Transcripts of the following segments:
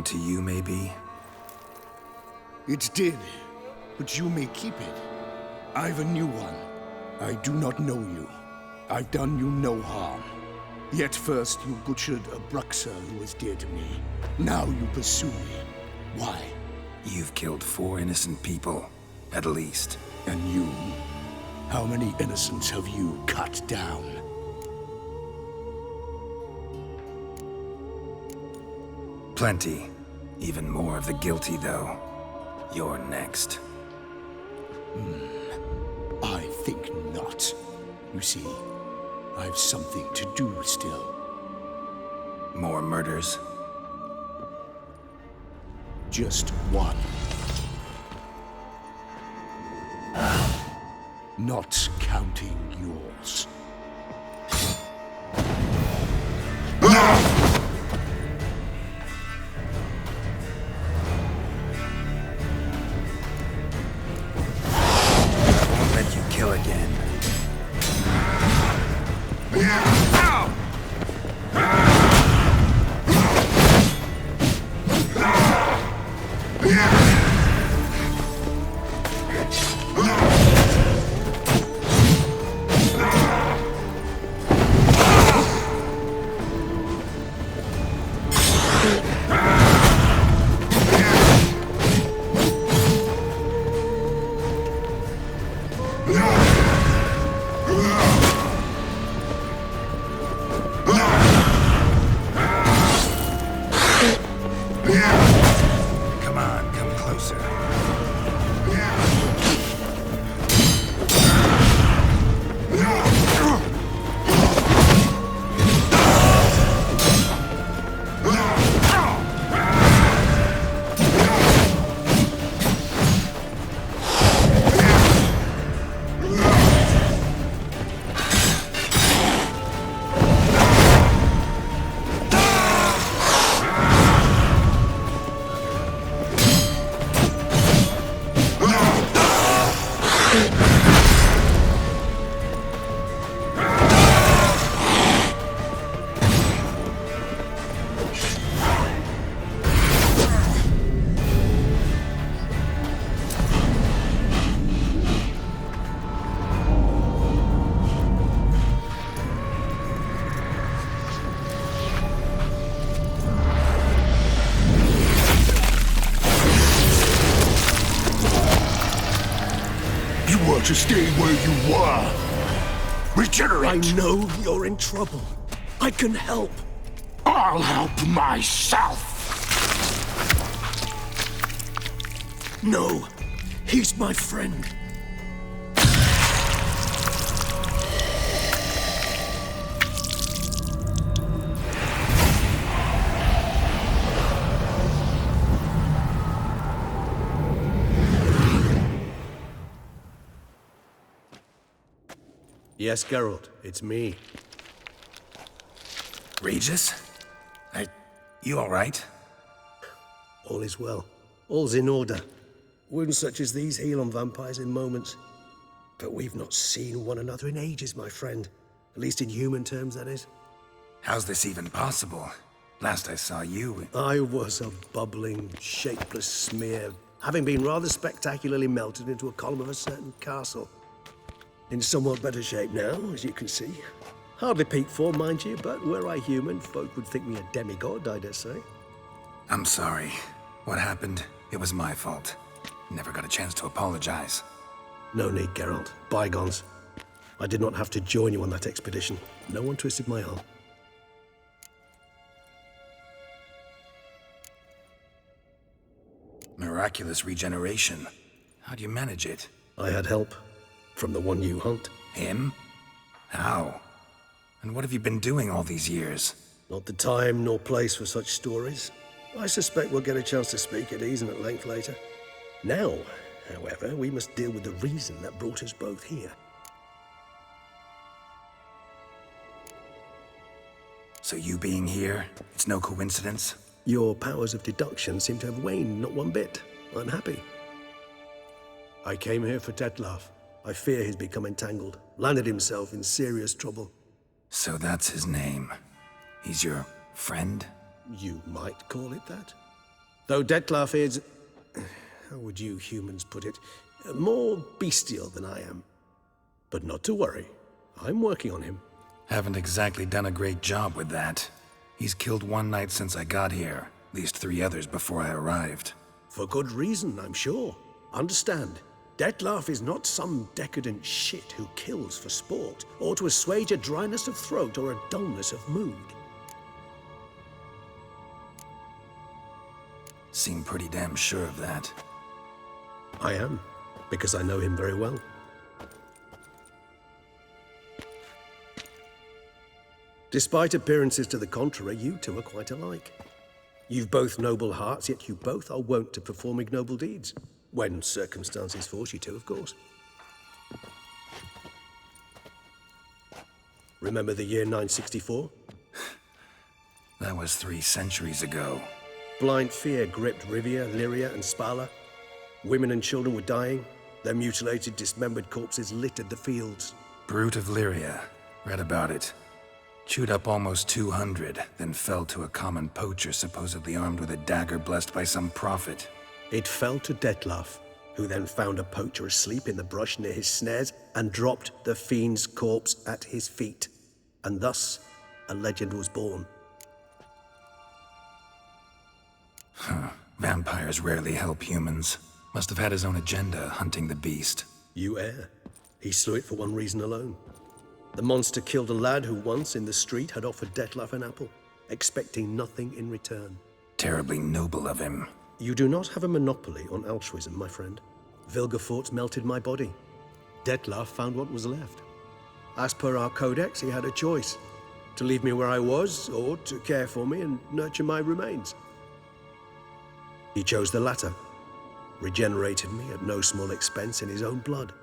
belonged to you, maybe? It did, but you may keep it. I've a new one. I do not know you. I've done you no harm. Yet first you butchered a Bruxer who was dear to me. Now you pursue me. Why? You've killed 4 innocent people, at least. And you? How many innocents have you cut down? Plenty. Even more of the guilty, though. You're next. I think not. You see, I've something to do still. More murders? Just one. Not counting yours. Won't let you kill again. Come on, come closer. You were to stay where you were. Regenerate! I know you're in trouble. I can help. I'll help myself! No, he's my friend. Yes, Geralt, it's me. Regis? You alright? All is well. All's in order. Wounds such as these heal on vampires in moments. But we've not seen one another in ages, my friend. At least in human terms, that is. How's this even possible? Last I saw you... I was a bubbling, shapeless smear, having been rather spectacularly melted into a column of a certain castle. In somewhat better shape now, as you can see. Hardly peak form, mind you, but were I human, folk would think me a demigod, I dare say. I'm sorry. What happened? It was my fault. Never got a chance to apologize. No need, Geralt. Bygones. I did not have to join you on that expedition. No one twisted my arm. Miraculous regeneration. How'd you manage it? I had help. From the one you hunt. Him? How? And what have you been doing all these years? Not the time nor place for such stories. I suspect we'll get a chance to speak at ease and at length later. Now, however, we must deal with the reason that brought us both here. So you being here, it's no coincidence? Your powers of deduction seem to have waned not one bit. I'm happy. I came here for Dettlaff. I fear he's become entangled, landed himself in serious trouble. So that's his name. He's your friend? You might call it that. Though Dettlaff is, how would you humans put it, more bestial than I am. But not to worry, I'm working on him. Haven't exactly done a great job with that. He's killed one knight since I got here, at least 3 others before I arrived. For good reason, I'm sure. Understand, Dettlaff is not some decadent shit who kills for sport, or to assuage a dryness of throat or a dullness of mood. Seem pretty damn sure of that. I am, because I know him very well. Despite appearances to the contrary, you two are quite alike. You've both noble hearts, yet you both are wont to perform ignoble deeds. When circumstances force you to, of course. Remember the year 964? That was 3 centuries ago. Blind fear gripped Rivia, Lyria, and Spala. Women and children were dying. Their mutilated, dismembered corpses littered the fields. Brute of Lyria. Read about it. Chewed up almost 200, then fell to a common poacher supposedly armed with a dagger blessed by some prophet. It fell to Dettlaff, who then found a poacher asleep in the brush near his snares and dropped the fiend's corpse at his feet. And thus, a legend was born. Vampires rarely help humans. Must have had his own agenda, hunting the beast. You err. He slew it for one reason alone. The monster killed a lad who once, in the street, had offered Dettlaff an apple, expecting nothing in return. Terribly noble of him. You do not have a monopoly on altruism, my friend. Vilgefortz melted my body. Dettlaff found what was left. As per our codex, he had a choice. To leave me where I was, or to care for me and nurture my remains. He chose the latter. Regenerated me at no small expense in his own blood.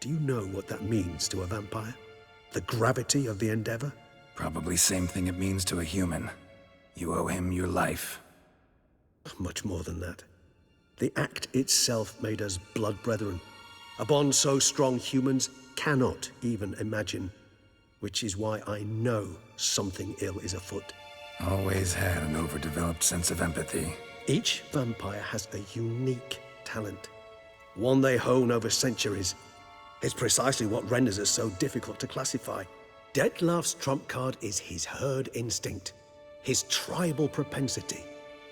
Do you know what that means to a vampire? The gravity of the endeavor? Probably same thing it means to a human. You owe him your life. Much more than that. The act itself made us blood brethren. A bond so strong humans cannot even imagine. Which is why I know something ill is afoot. Always had an overdeveloped sense of empathy. Each vampire has a unique talent. One they hone over centuries. It's precisely what renders us so difficult to classify. Dettlaff's trump card is his herd instinct, his tribal propensity.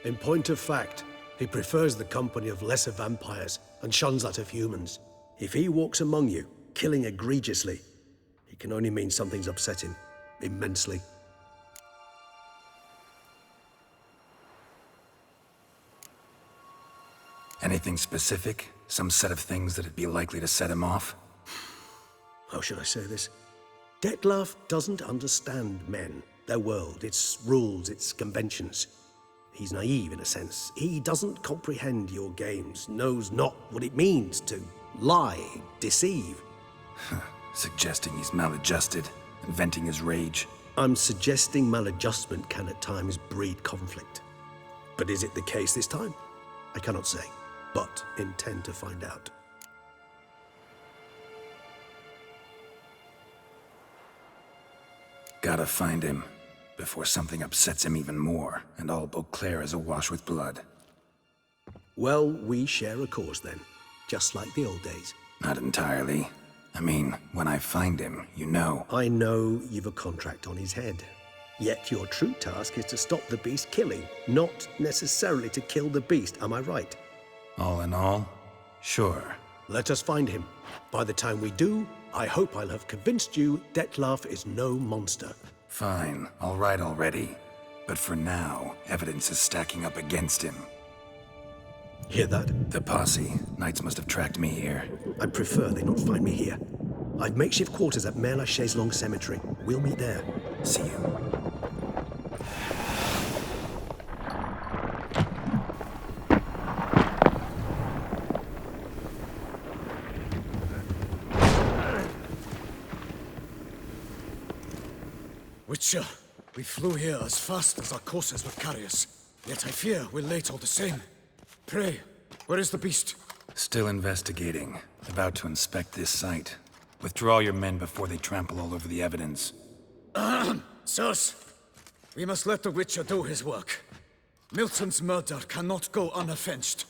In point of fact, he prefers the company of lesser vampires and shuns that of humans. If he walks among you, killing egregiously, it can only mean something's upset him, immensely. Anything specific? Some set of things that'd be likely to set him off? How should I say this? Dettlaff doesn't understand men, their world, its rules, its conventions. He's naive in a sense. He doesn't comprehend your games, knows not what it means to lie, deceive. Suggesting he's maladjusted, and venting his rage. I'm suggesting maladjustment can at times breed conflict. But is it the case this time? I cannot say, but intend to find out. Gotta find him, before something upsets him even more, and all Beauclair is awash with blood. Well, we share a cause then, just like the old days. Not entirely. I mean, when I find him, you know. I know you've a contract on his head. Yet your true task is to stop the beast killing, not necessarily to kill the beast, am I right? All in all, sure. Let us find him. By the time we do, I hope I'll have convinced you Dettlaff is no monster. Fine, all right already. But for now, evidence is stacking up against him. Hear that? The posse. Knights must have tracked me here. I'd prefer they not find me here. I've makeshift quarters at Mère la Chaise-Longue Cemetery. We'll meet there. See you. Witcher, we flew here as fast as our coursers would carry us. Yet I fear we're late all the same. Pray, where is the beast? Still investigating. About to inspect this site. Withdraw your men before they trample all over the evidence. Sirs, we must let the Witcher do his work. Milton's murder cannot go unavenged.